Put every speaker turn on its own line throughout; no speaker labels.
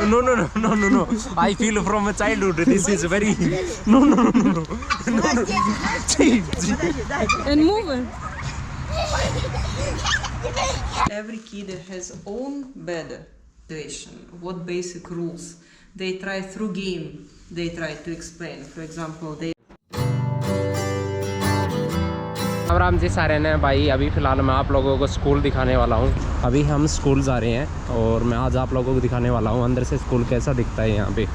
No, no, no, no, no, no. I feel from a childhood. This is very. No, no, no, no, no.
And move it. Every kid has own bed situation. What basic rules? They try through game. They try to explain. For example, they.
Ram ji सारे ने भाई, अभी फ़िलहाल मैं आप लोगों को school दिखाने वाला हूँ। अभी हम स्कूल जा रहे हैं और मैं आज आप लोगों को दिखाने वाला हूँ अंदर से स्कूल कैसा दिखता है यहाँ पे।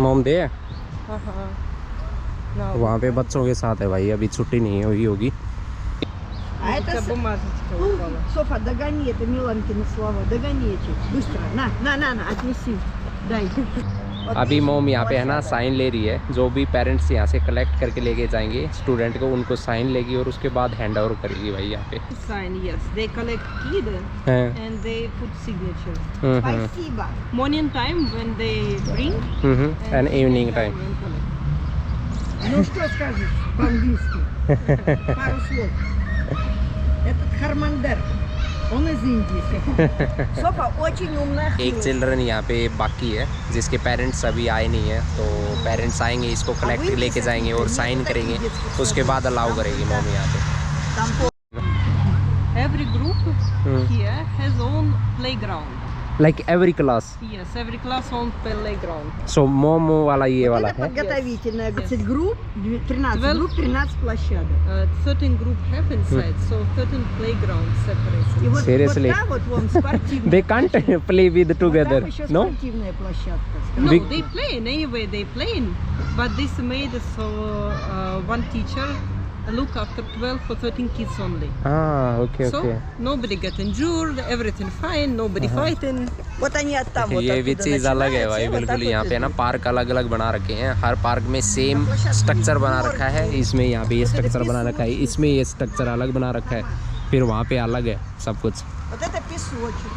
मोम दे वहाँ पे बच्चों के साथ है भाई, अभी छुट्टी नहीं हुई होगी।
А это Софа, догони, это Миланкины слова. Догони эти, быстро. На, отнеси. Дай.
अभी मोम यहाँ पे है ना साइन ले रही है। जो भी पेरेंट्स यहाँ से कलेक्ट करके लेके जाएंगे स्टूडेंट को, उनको साइन लेगी और उसके बाद हैंड ओवर करेगी भाई यहाँ पे।
Sign, yes. They collect kid and they put signature.
Спасибо.
Morning time when they bring.
And evening time.
Ну что скажешь по-английски? Пару слов. Этот Хармандер, он из Индии. Софа очень умная।
एक चिल्ड्रन यहाँ पे बाकी है जिसके पेरेंट्स अभी आए नहीं है, तो पेरेंट्स आएंगे, इसको कलेक्ट लेके जाएंगे और साइन करेंगे, उसके बाद अलाउ करेगी मम्मी यहाँ पे।
Every group here has own playground.
Like every class.
Yes, every class own playground.
So momo वाला ये वाला है।
Подготовительная. 20 групп, 13 групп, 13 площадок.
13 group have inside, so 13 playground separated.
И вот
Seriously?
там вот вон спортивная.
They can't play with together.
Там еще
No?
спортивная площадка.
No,
Big-
they play anyway. They play, but this made so one teacher look after 12 or 13 kids only.
हाँ, okay,
So
okay.
nobody get injured, everything fine, nobody fighting.
Вот они оттам вот
ये भी
оттуда
चीज़ अलग है भाई,
начинаются, и вот
बिल्कुल।
так
यहाँ
вот
पे ना
идут.
पार्क अलग अलग बना रखे हैं, हर पार्क में सेम स्ट्रक्चर बना रखा है। इसमें यहाँ पे ये स्ट्रक्चर बना रखा है, इसमें ये स्ट्रक्चर अलग बना रखा है, फिर वहाँ पे अलग है सब कुछ।
Вот это песочек.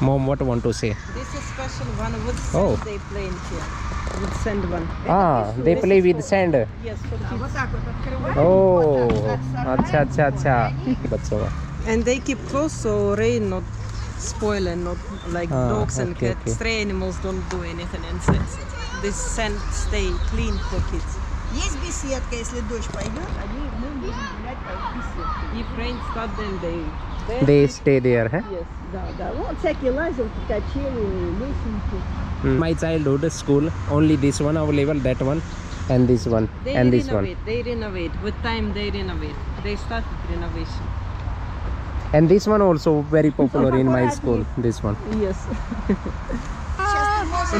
Mom, what want to say?
This is special one with sand.
Oh.
They play in here with sand one.
हाँ, they play with sand.
Yes, for
Да,
kids.
вот так вот открываем.
Oh,
вот так,
अच्छा अच्छा अच्छा बच्चों का।
And they keep close so rain not spoil and not like
Ah,
dogs and
okay,
cats.
okay.
Stray animals don't do anything inside. This sand stay clean for kids.
Есть беседка, если дождь пойдет, мы будем гулять по беседке.
If rain start, then they.
They stay there, है?
Yes.
Да, вот всякие лазилки, качели, лесенки.
My childhood school only this one available, that one, and this one,
They
and this one,
renovate. They renovate. With time, they renovate. They started renovation.
and this one also very popular in my school. This one.
Yes.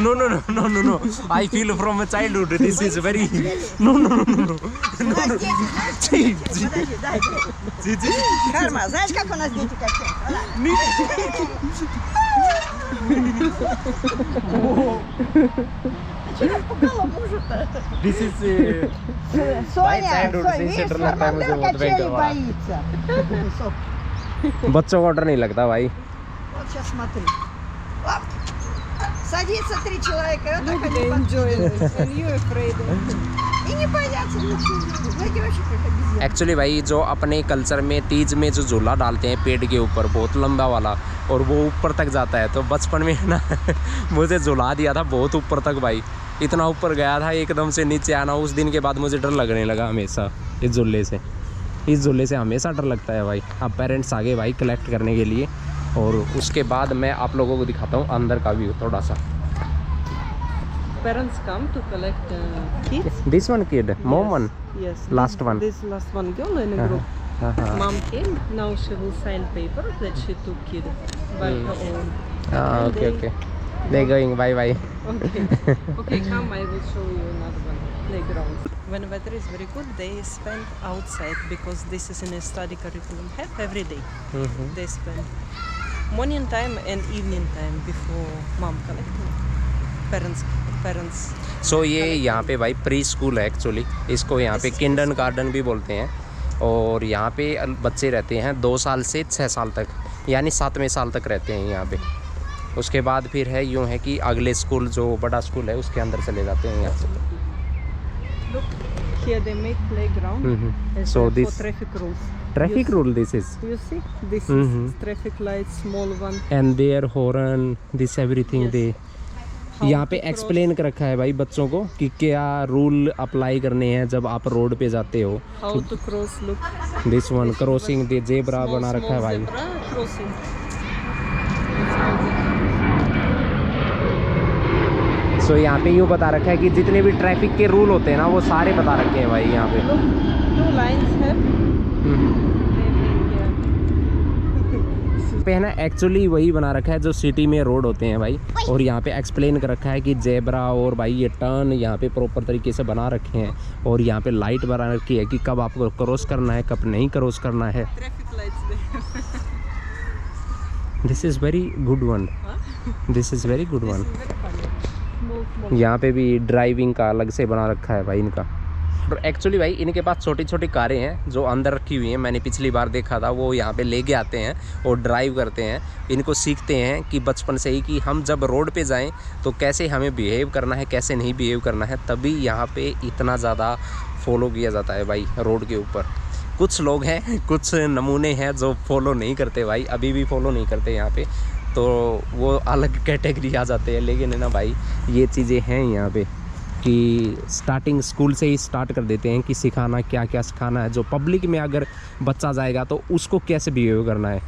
No, no, no, no, no, no. I feel from a childhood. This is very. No, no, no, no, no.
Подожди, дай. Харма, знаешь, как у нас дети качают? Чего напугала мужа-то?
This is.
Соня,
childhood से
видишь,
डर लगता है मुझे
Хармандер
बहुत
качели
भयंकर।
боится. Соф,
बच्चों को डर नहीं लगता भाई।
вот сейчас смотри. Оп. Садится 3 человека, вот так
Look,
они
they enjoy
подпрыгивают.
this, and you afraid.
И не боятся ничего. Знаете, вообще как обезьяны.
Actually भाई जो अपने कल्चर में तीज में जो झूला डालते हैं पेड़ के ऊपर बहुत लंबा वाला, और वो ऊपर तक जाता है, तो बचपन में ना मुझे झूला दिया था बहुत ऊपर तक भाई। इतना ऊपर गया था एकदम से नीचे आना, उस दिन के बाद मुझे डर लगने लगा हमेशा इस झूले से। इस झूले से हमेशा डर लगता है भाई। अब पेरेंट्स आ गए भाई कलेक्ट करने के लिए, और उसके बाद मैं आप लोगों को दिखाता हूँ अंदर का व्यू थोड़ा सा।
Parents come to collect kids.
This one kid मोम one
Yes.
Last one.
This last one girl in a group. Mom came. Now she will sign paper that she took kid by her own.
Okay okay they going bye bye.
Okay. Okay, come. I will show you another one. Playground. When weather is very good, they spend outside because this is in a study curriculum. Have every day. They spend morning time and evening time before mom collecting. Parents.
सो ये यहाँ पे भाई pre school है actually, इसको यहाँ पे Kinder garden भी बोलते हैं। और यहाँ पे बच्चे रहते हैं 2 साल से 6 साल तक, यानी 7वें साल तक रहते हैं यहाँ पे। उसके बाद फिर है यूँ है कि अगले स्कूल जो बड़ा स्कूल है उसके अंदर चले जाते हैं यहाँ से।
Here they make playground as
So
for
this
traffic rules.
traffic rule this is,
You see, this is traffic light, small one.
and their horn, this everything
Yes.
they
How
यहाँ
to
पे
cross.
Explain कर रखा है भाई बच्चों को कि क्या रूल अप्लाई करने हैं जब आप रोड पे जाते हो.
How to cross, look.
This one crossing the zebra
Small,
बना रखा है
small
भाई.
zebra crossing.
सो यहाँ पे यूँ बता रखा है कि जितने भी ट्रैफिक के रूल होते हैं ना वो सारे बता रखे हैं भाई यहाँ पे.
Look, 2 lines have.
पे है ना एक्चुअली वही बना रखा है जो सिटी में रोड होते हैं भाई. और यहाँ पे एक्सप्लेन कर रखा है कि जेब्रा और भाई ये टर्न यहाँ पे प्रॉपर तरीके से बना रखे हैं. और यहाँ पे लाइट बना रखी है कि कब आपको क्रॉस करना है कब नहीं क्रॉस करना है.
Traffic lights there.
This is very good one. This is very good one.
Small, small.
यहाँ पे भी ड्राइविंग का अलग से बना रखा है भाई इनका. और एक्चुअली भाई इनके पास छोटी छोटी कारें हैं जो अंदर रखी हुई हैं. मैंने पिछली बार देखा था वो यहाँ पे लेके आते हैं और ड्राइव करते हैं. इनको सीखते हैं कि बचपन से ही कि हम जब रोड पे जाएं तो कैसे हमें बिहेव करना है कैसे नहीं बिहेव करना है. तभी यहाँ पे इतना ज़्यादा फॉलो किया जाता है भाई रोड के ऊपर. कुछ लोग हैं कुछ नमूने हैं जो फॉलो नहीं करते भाई, अभी भी फॉलो नहीं करते यहाँ पे, तो वो अलग कैटेगरी आ जाते हैं. लेकिन है ना भाई ये चीज़ें हैं यहाँ पे कि स्टार्टिंग स्कूल से ही स्टार्ट कर देते हैं कि सिखाना क्या क्या सिखाना है. जो पब्लिक में अगर बच्चा जाएगा तो उसको कैसे बिहेव करना है.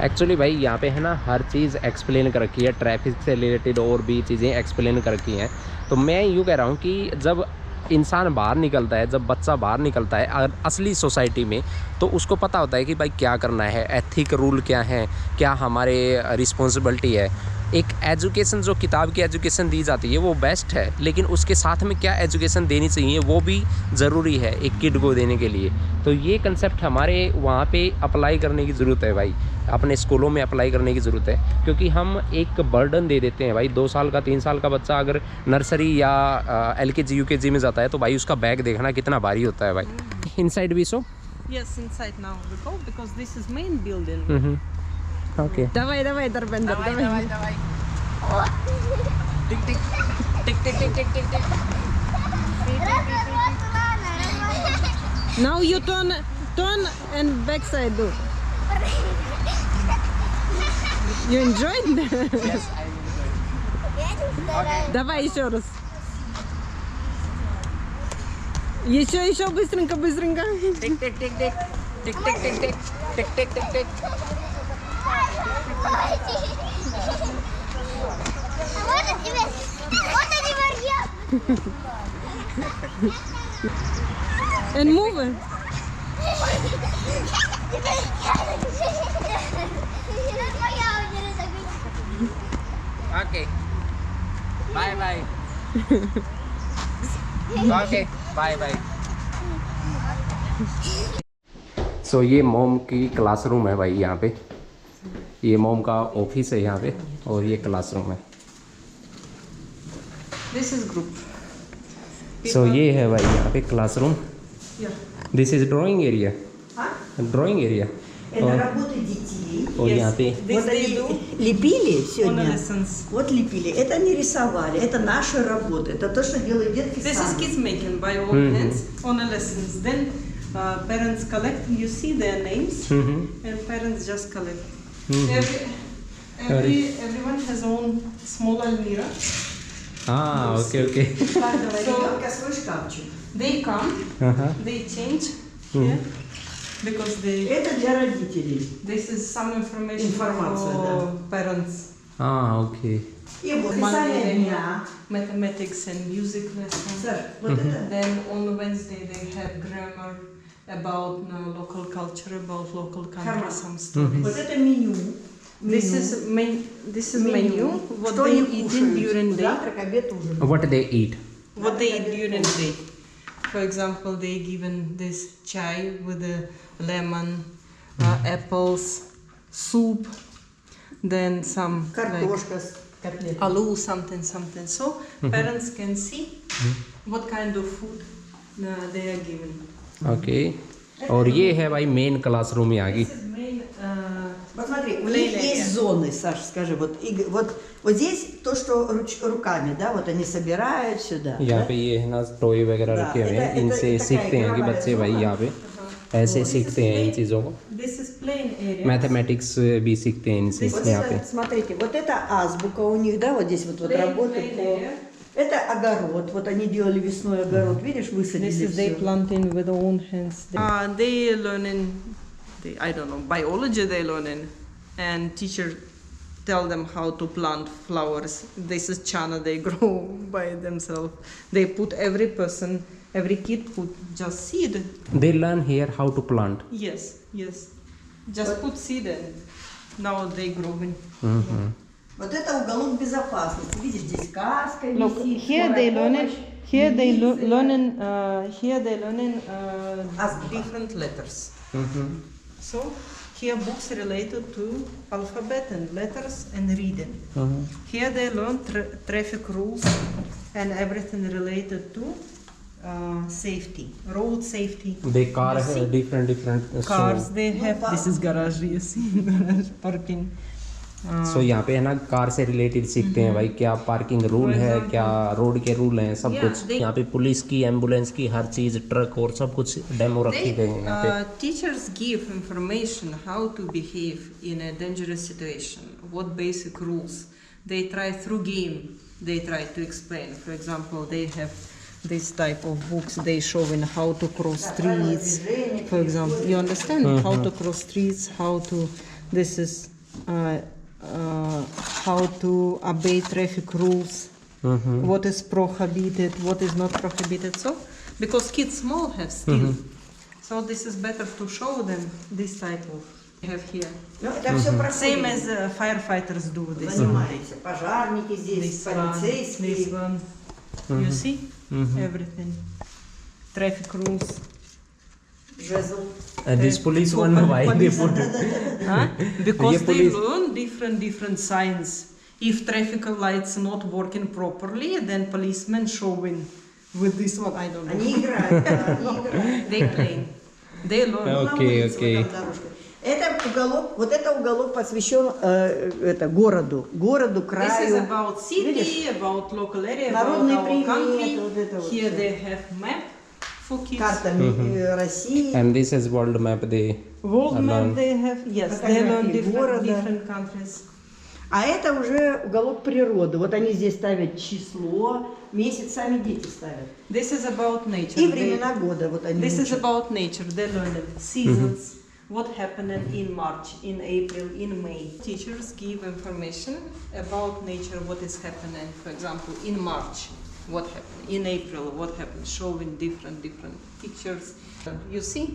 एक्चुअली भाई यहाँ पे है ना हर चीज़ एक्सप्लेन कर रखी है. ट्रैफिक से रिलेटेड और भी चीज़ें एक्सप्लेन कर रखी हैं. तो मैं यूँ कह रहा हूँ कि जब इंसान बाहर निकलता है, जब बच्चा बाहर निकलता है अगर असली सोसाइटी में, तो उसको पता होता है कि भाई क्या करना है, एथिक रूल क्या है, क्या हमारे रिस्पॉन्सिबिलिटी है. एक एजुकेशन जो किताब की एजुकेशन दी जाती है वो बेस्ट है, लेकिन उसके साथ में क्या एजुकेशन देनी चाहिए वो भी ज़रूरी है एक किड को देने के लिए. तो ये कंसेप्ट हमारे वहाँ पे अप्लाई करने की ज़रूरत है भाई, अपने स्कूलों में अप्लाई करने की ज़रूरत है. क्योंकि हम एक बर्डन दे देते हैं भाई. 2 साल का 3 साल का बच्चा अगर नर्सरी या LKG UKG में जाता है तो भाई उसका बैग देखना कितना भारी होता है भाई. इनसाइड भी सो.
Yes, inside now we go because this is main building.
Okay.
Давай, Darbender, давай.
Tick tick tick tick tick tick tick tick.
Now you turn and backside do. You enjoyed?
Yes, I enjoyed.
Давай еще раз. Еще быстренько.
Tick tick tick tick tick tick tick tick tick tick tick.
And move.
Okay. Bye bye. Okay bye bye. So ये mom की classroom है भाई. यहाँ पे ये mom का office है यहाँ पे और ये क्लासरूम है.
This is group.
सो ये है भाई यहाँ पे classroom.
Yeah.
This is drawing area. Drawing area.
Это работа детей.
और यहाँ पे
This
Вот
they
они
do
лепили
on
сегодня.
lessons.
Вот лепили. Это они рисовали. Это наша работа. Это то, что делают детки
This is
сами.
kids making by own hands on a lessons. Then parents collect. You see their names, and parents just collect. Everyone has own small almirah.
हाँ okay okay.
Каждого ребенка свой шкафчик.
They come, they change here because they.
Это для родителей.
This is some information
Информация,
for
да.
parents.
हाँ okay.
И вот писание дня.
Mathematics and music lessons.
Саш, вот это.
Then on Wednesday they have grammar about local culture, about local country, some stories.
Вот это меню.
This is menu. What
Что
they
они
eat
кушают?
during day.
Завтрак, обед, ужин.
What they eat?
What they eat during day. For example, they given this chai with the lemon, apples, soup, then some like
Картошка с котлетой.
aloo, something. So parents can see what kind of food they are given.
Okay. और ये है भाई main classroom यहाँ की.
This is main
Посмотри, у
Plain
них
area.
есть зоны, Саш, скажи, вот здесь то, что руками, да, вот они собирают сюда.
यहाँ
да?
पे ये है ना टॉय वगैरह
Да,
रखे हुए हैं,
это
इनसे
такая
सीखते हैं कि
игровая
बच्चे भाई
зона.
यहाँ पे ऐसे सीखते हैं इन चीज़ों को.
This is plain area.
Mathematics भी सीखते हैं इनसे
Вот
यहाँ पे.
это, смотрите, вот это азбука у них, да, вот здесь вот работает.
Plain area.
Это огород, вот они делали весной огород, видишь, высадили
This is they
всё.
planting with their own hands. They learning, I don't know, biology they learning, and teacher tell them how to plant flowers. This is chana they grow by themselves. They put every kid put just seed.
They learn here how to plant.
Yes. Just put seed and now they growing.
Вот это уголок безопасности, видишь, здесь каска
Look,
висит,
here
скорая
they learning.
помощь,
Here they
милиция.
learning
Azbuka.
different letters. So here books related to alphabet and letters and reading. Here they learn traffic rules and everything related to safety, road safety.
They car
You see?
different
Cars they have. This is garage. You see garage parking.
सो यहाँ पे है ना car से related सीखते हैं भाई, क्या parking rule है, क्या रोड के रूल हैं, सब
Yeah,
कुछ. यहाँ पे पुलिस की, एम्बुलेंस की, हर चीज, ट्रक और सब कुछ डेमो रखी गई है यहाँ पे.
Teachers give information how to behave in a dangerous situation. What basic rules? They try through game. They try to explain. For example, they have this type of books. They showing how to cross streets. For example, you understand how to cross streets, how to. This is. How to obey traffic rules, what is prohibited, what is not prohibited. So, because kids small have skill, so this is better to show them this type of have here.
Ну, это все
Same
проходит.
as firefighters do this.
Занимаются пожарники здесь,
This one, this
полицейские.
one. You see everything, traffic rules.
Жезл.
This police one भाई they put
Because
ये
they
police-
learn different signs. If traffic lights not working properly, then policemen showing with this one. I don't know.
Они играют, да, они играют.
They play. They learn.
На
Окей,
улице,
окей.
вот там дорожка. Это уголок, вот это уголок посвящен городу,
This is
краю.
about city, about local area,
Народный
about our country.
предмет, вот это вот
Here
всё.
they have map for kids.
Картами России.
and this is world map they
World
learn.
map they have. Yes, they learn
Фотографии города.
different countries.
А это уже уголок природы. Вот они здесь ставят число, месяц сами дети ставят.
This is about nature.
И
They-
времена года. Вот они
This is
учат.
about nature. They learn seasons, what happened in March, in April, in May. Teachers give information about nature, what is happening. For example, in March, what happened. In April, what happened. Showing different pictures. You see,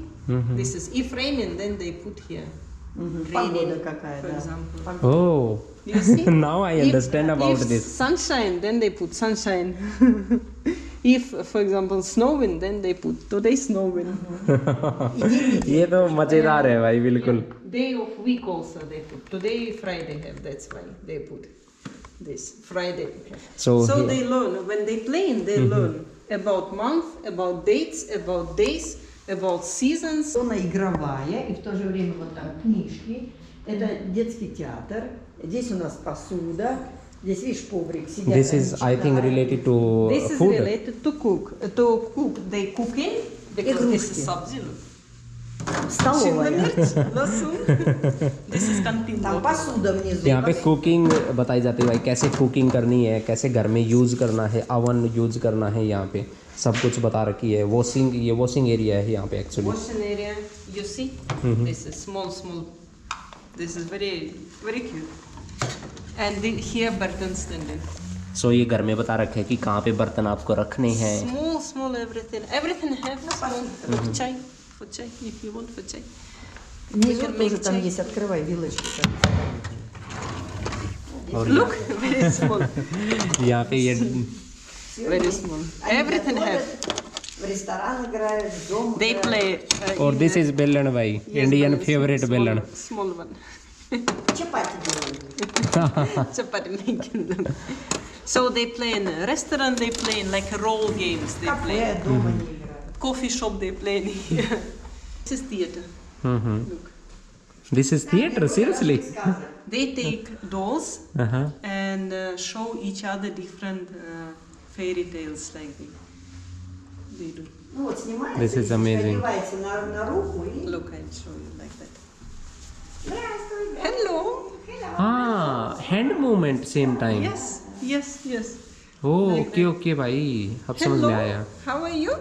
this is if raining, then they put here.
Погода
Raining,
какая,
for
да.
example.
Oh,
You see?
now I understand about
if
this.
sunshine, then they put sunshine. If, for example, snowing, then they put today snowing.
ये तो मजेदार है भाई बिल्कुल.
Day of week also they put. Today Friday have, that's why they put this Friday.
So here-
they learn when they playing. They learn about month, about dates, about days, about seasons.
Зона игровая, и в то же время вот там книжки. Это детский театр. Здесь у нас посуда. Здесь, видишь, коврик. Сидят
This
они,
is I think
читают.
related to
This is
food.
related to cook. To cook, they cook in because this is
Игрушки.
Sub-Zero.
Столовая.
This is canteen.
Там посуда внизу.
यहाँ पे cooking बताई जाती है भाई, कैसे cooking करनी है, कैसे घर में यूज़ करना है, अवन यूज़ करना है, यहाँ पे सब कुछ बता रखी है. वॉशिंग, ये वॉशिंग एरिया है यहाँ पे actually.
Washing area, you see? This is small. This is very cute. And here button standing.
सो ये घर में बता रखे है कि कहाँ पे बर्तन आपको रखने हैं.
Small everything. Everything have small for chai. For chai, if you want for chai.
Внизу
can
тоже
make
там
чай.
есть, открывай вилочки.
Look, very small.
यहाँ पे ये
Very small. Everything have.
В ресторан играют, в дом
They
играют.
play.
और दिस इज बेलन भाई, इंडियन फेवरेट बेलन.
Small one.
Чапати делают.
Chapati making them. So they play in a restaurant. They play in like role games. They play.
Кафе, дома не играют.
Coffee shop they play in here. This is theater. Look.
This is theater, seriously?
They take dolls
Uh-huh.
and show each other different fairy tales like they do.
Ну вот снимается,
This is amazing.
одевается на руку и...
Look, I'll show you like that.
Здравствуй.
Hello.
Ah, hand movement same time.
Yes, yes, yes.
Oh,
Like
okay, okay, भाई. अब समझ
Hello.
में आया.
How are you?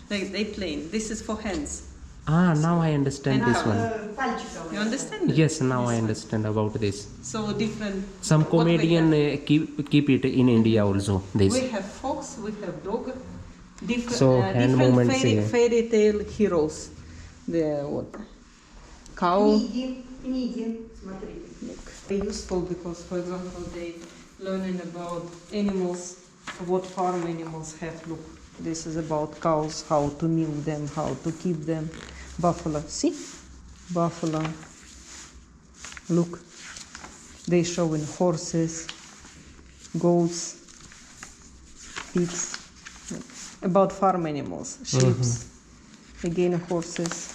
Like they playing. This is for hands.
Ah, now I understand
And
this one.
Пальчиковый.
You understand? it?
Yes, now I understand about this.
So different.
Some
what we
comedian
have.
keep it in India also. This.
We have fox, we have dog. Different,
So, hand
different
movements here.
fairy tale heroes. The what? Cow.
Книги, смотрите.
They're useful because, for example, they learning about animals, what farm animals have. Look, this is about cows, how to milk them, how to keep them. Buffalo, see? Buffalo. Look, they showing horses, goats, pigs. Look. About farm animals, sheep, again horses.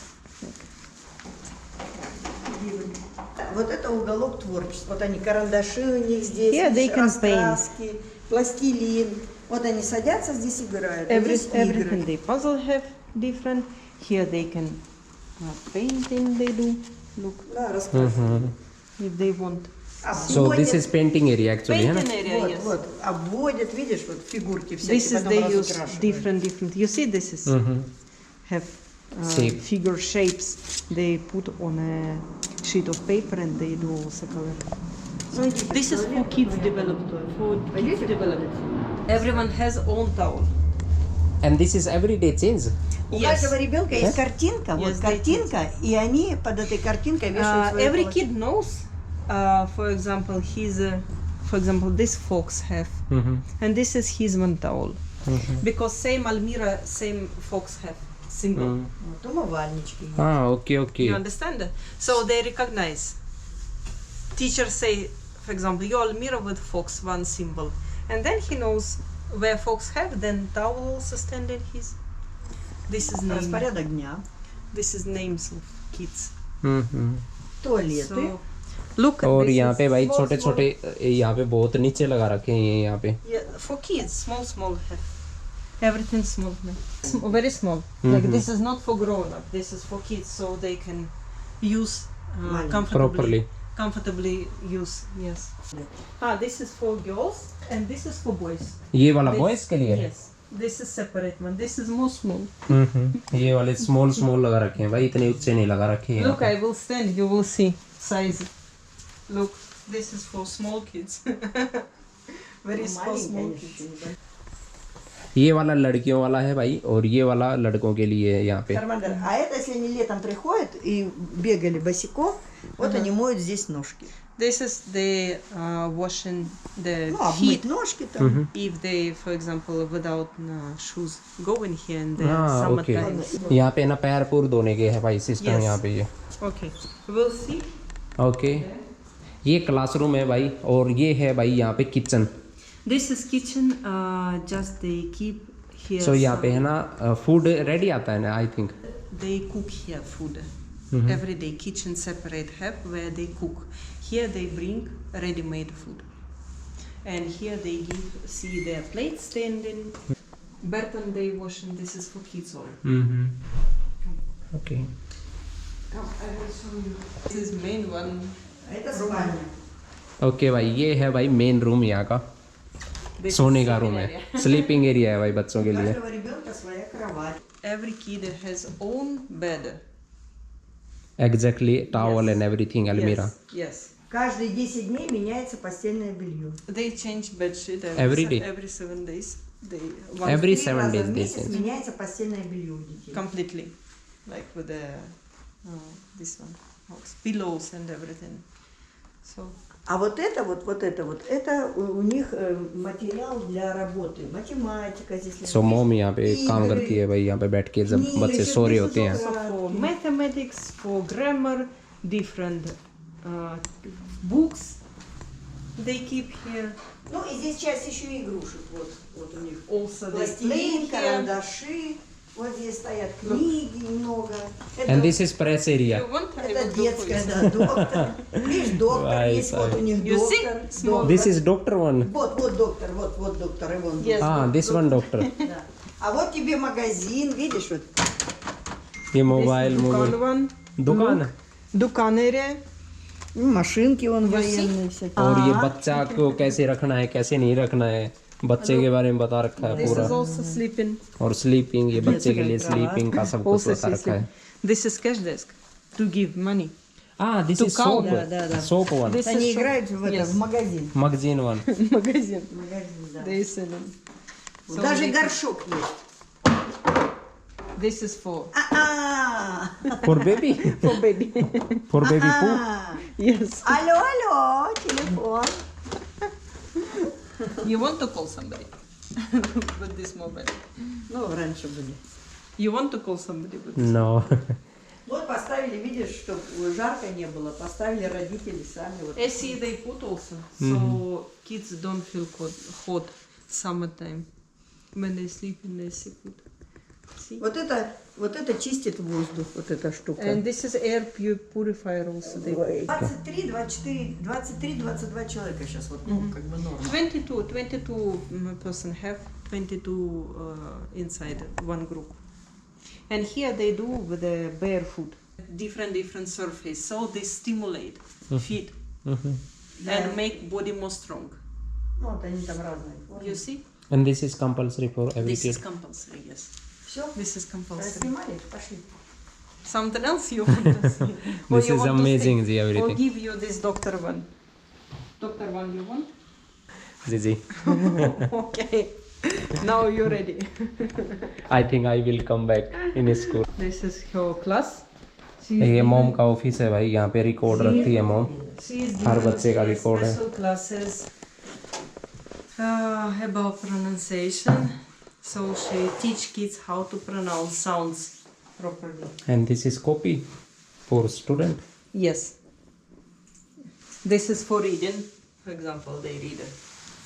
Вот это уголок творчества. Вот они, карандаши у них здесь,
Yeah, they can
раскраски, пластилин. Вот они садятся здесь, играют. Вот здесь
Everything
игры.
they puzzle have different. Here they can painting they do. Look,
Да, рассказывают.
if they want.
So this is painting area actually, है ना?
Painting area,
Вот,
yes.
вот, обводят, видишь, вот фигурки всякие,
This is
потом
they use
разукрашивают.
different. You see, this is have
Shape.
figure shapes. They put on a sheet of paper and they do also color. This is for kids developed. For kids developed. Everyone has own towel.
And this is everyday change.
У
Yes.
каждого ребенка есть картинка, вот
Yes,
картинка, и они под этой картинкой вешают свои
Every
полотенца.
kid knows. For example, this fox have, and this is his one towel, because same Almira, same fox have symbol.
Вот умывальнички.
Ah, okay, okay.
You understand? So they recognize. Teachers say, for example, your Almira with fox one symbol, and then he knows where fox have. Then towel also stand in his. This is name.
Распорядок дня.
This is names of kids.
Туалеты.
So look.
और
this
यहाँ
is
पे भाई
small,
छोटे
small-
छोटे यहाँ पे बहुत नीचे लगा रखे हैं ये यहाँ पे.
Yeah, for kids, small have. Everything small, very small. Like this is not for grown up. This is for kids, so they can use
Properly.
Comfortably use. Yes. This is for girls and this is for boys.
ये वाला
This-
boys के लिए है.
Yes. This is separate one. This is more small.
ये वाले small लगा रखे हैं भाई, इतने ऊंचे नहीं लगा रखे हैं.
Look, I will stand. You will see size. Look, this is for small kids. Very small kids.
ये वाला लड़कियों वाला है भाई, और ये वाला लड़कों के लिए है यहाँ पे.
Кармандар. А это, если они летом приходят и бегали босиком, вот они моют здесь ножки.
This is the washing the
Ну, обмыть
feet.
ножки там.
If they, for example, without shoes, go in here and
हाँ,
summer
okay.
times.
यहाँ पे ना पैर पूर धोने के है भाई सिस्टम
Yes.
यहाँ पे ये.
Okay, we'll see.
ओके. ये क्लासरूम है भाई, और ये है भाई यहाँ पे kitchen.
This is kitchen. Just they keep here.
सो यहाँ पे है ना फूड रेडी आता है ना, I think.
They cook here food. Every day kitchen separate have where they cook. Here they bring ready-made food. And here they give, see their plates standing. Burton they washing. This is for kids all.
Okay.
Come, I will show you. This is main one.
Это спальня.
Okay भाई, ये है भाई main room यहाँ का.
This
सोने
is
का
sleeping
room
area.
है, sleeping area है भाई बच्चों के
У
लिए.
каждого ребенка своя кровать.
Every kid has own bed.
Exactly towel and everything अलमीरा.
Yes.
Каждые 10 дней меняется постельное белье.
They change bed sheet
Every day?
every 7 days. They
Every
3
7
раза
days
в
they
месяц
change.
меняется постельное белье у детей.
completely, like with the this one, pillows and everything. So
А вот это это у них материал для работы. Математика здесь.
So mom यहाँ पे काम करती है भाई, यहाँ पे बैठ के जब बच्चे सो रहे होते हैं.
for mathematics, for grammar, different books they keep here.
Ну и здесь часть еще и игрушек. Вот у них.
Also they play
Пластилин,
here.
карандаши. Вот здесь стоят книги много.
And this is press area.
You want? I
Это
will do for
детская,
you.
да, доктор. Видишь, доктор
Right,
есть, вот у них
You see?
доктор.
Small.
This is doctor one.
Вот доктор, вот доктор, и вон.
Yes.
Ah, this one doctor.
Да. А вот тебе магазин, видишь, вот.
ये mobile
This is
mobile
Dukan one.
दुकान है।
Dukan area.
Машинки вон военные всякие.
और ये बच्चा को कैसे रखना है कैसे नहीं रखना है बच्चे के बारे में बता रखा है
This
पूरा।
is also sleeping.
और स्लीपिंग ये बच्चे के लिए स्लीपिंग का सब कुछ
Also
बता रखा है।
This is cash desk to give money.
Ah, this
To
is
count.
soap.
Да.
Soap one.
This
Они
is shop.
играют в это,
Yes.
в магазин.
Magazine one.
Magazine.
Магазин, да.
They selling. So
Даже
they-
горшок есть.
This is for
For baby.
for baby.
For baby poo.
Yes.
Алло, телефон.
You want to call somebody with this mobile?
Ну, раньше были.
You want to call somebody with this?
No.
Вот поставили, видишь, чтобы жарко не было, поставили родители сами. Вот.
AC they put also, so kids don't feel hot summertime when they sleep in AC put. See?
Вот это чистит воздух, вот эта штука.
And this is air purifier also. They put.
23-22 человека сейчас, вот, ну, как бы норма.
22 person have 22 inside one group. And here they do with the barefoot, different surface, so they stimulate feet and make body more strong.
Ну, вот они там разные.
You see?
And this is compulsory for every
This is
kid.
compulsory, yes.
Все?
This is compulsory.
Снимали? Пошли.
Something else you want to see? Or
This
you
is
want to
amazing,
see?
the
Or
everything.
give you this doctor one. Doctor one you want?
Zizi.
Okay. Now you're ready.
I think I will come back in school.
This is her class.
ये mom का office है भाई यहाँ पे record रखती है mom
She is
her
giving
बच्चे का रिकॉर्ड है
special classes about pronunciation. So she teach kids how to pronounce sounds properly.
and this is copy for student.
Yes. This is for reading. For example, they read it.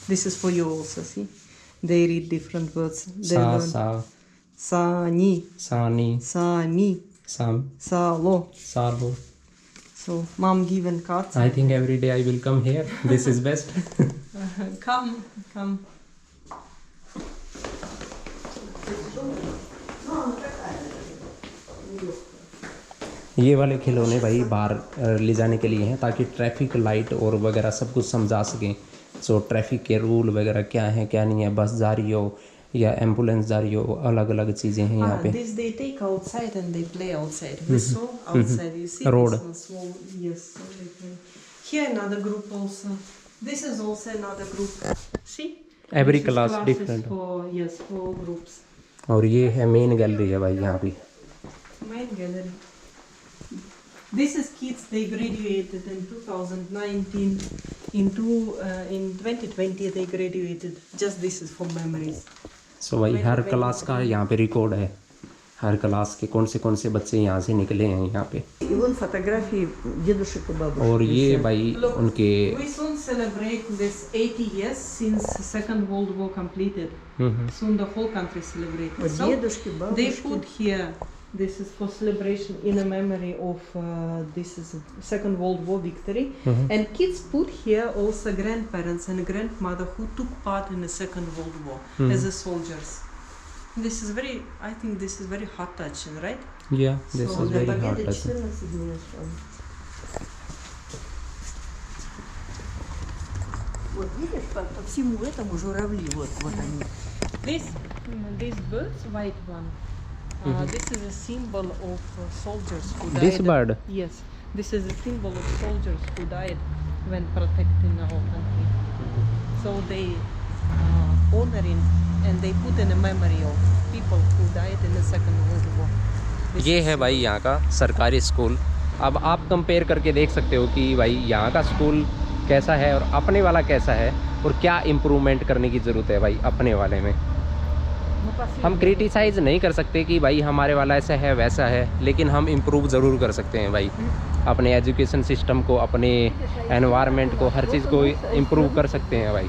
This is for you also, see? They read different words. They
सा
learn.
सा
Sa ni,
सानी
sa mi,
साम
sa lo.
सालो.
So mom given cards.
I think every day I will come here. This is best.
Come.
ये वाले खिलौने भाई बाहर ले जाने के लिए हैं ताकि ट्रैफिक लाइट और वगैरह सब कुछ समझा सकें। सो ट्रैफिक के रूल वगैरह क्या हैं क्या नहीं है, बस जा रही हो या एम्बुलेंस जा रही हो, अलग अलग चीज़ें हैं यहाँ पे।
This they take outside and they play outside. We saw outside. You see
Road.
this one small. Yes. So they play. Here another group also. This is also another group. See?
Every
This is
class
classes
different.
for groups.
और ये है main gallery है भाई यहाँ पे।
Main gallery. This is kids. They graduated in 2019. In 2020 they graduated. Just this is for memories.
सो भाई हर class का यहाँ पे रिकॉर्ड है, हर क्लास के कौन से बच्चे यहाँ से निकले हैं यहाँ पे।
И вон фотографии дедушек и бабушек.
और ये भाई
Look,
उनके
we soon celebrate this 80 years since Second World War completed. Soon the whole country celebrated.
Вот
So
дедушки,
they
бабушки.
put here. This is for celebration in a memory of this is Second World War victory. And kids put here also grandparents and grandmother who took part in the Second World War as a soldiers. This is very, I think this is very heart touching, right?
या this
So
is
Для
very
победы
hard
14 дней осталось. Вот видишь, по всему этому журавли, вот они.
These birds, white one. This is a symbol of soldiers who died.
This bird
Yes, this is a symbol of soldiers who died when protecting our country. So they honoring and they put in a memory of people who died in the Second World War. This
ये
is
है भाई यहाँ का सरकारी school. अब आप compare करके देख सकते हो कि भाई यहाँ का स्कूल कैसा है और अपने वाला कैसा है और क्या इम्प्रूवमेंट करने की ज़रूरत है भाई अपने वाले में। हम क्रिटिसाइज़ नहीं कर सकते कि भाई हमारे वाला ऐसा है वैसा है, लेकिन हम इम्प्रूव ज़रूर कर सकते हैं भाई अपने एजुकेशन सिस्टम को, अपने एनवायरनमेंट को, हर चीज़ को इम्प्रूव कर सकते हैं भाई।